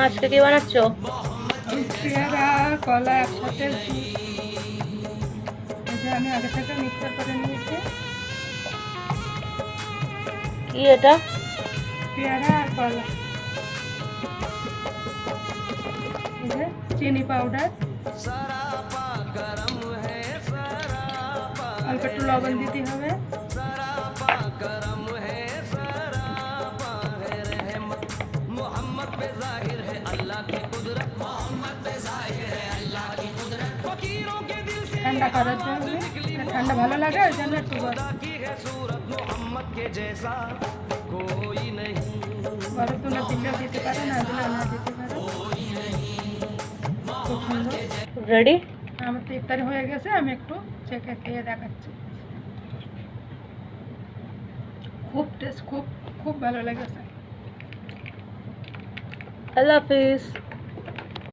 আজকে কি বানাচ্ছ? পেয়ারা কলা একসাথে আমি আগে থেকে মিক্সার করে নিয়েছি। কি এটা? পেয়ারা আর কলা, চিনি পাউডার, অল্প একটু লবণ দিতে হবে। ঠান্ডা করার জন্য, ঠান্ডা ভালো লাগে ওই জন্য একটু বরফ তুলে দিলেও দিতে পারে, না দিলেও না দিতে পারে। খুব সুন্দর রেডি। আমার তো ইফতারি হয়ে গেছে, আমি একটু চেখে খেয়ে দেখাচ্ছি। খুব টেস্ট, খুব খুব ভালো লেগেছে। আল্লাহ হাফিজ।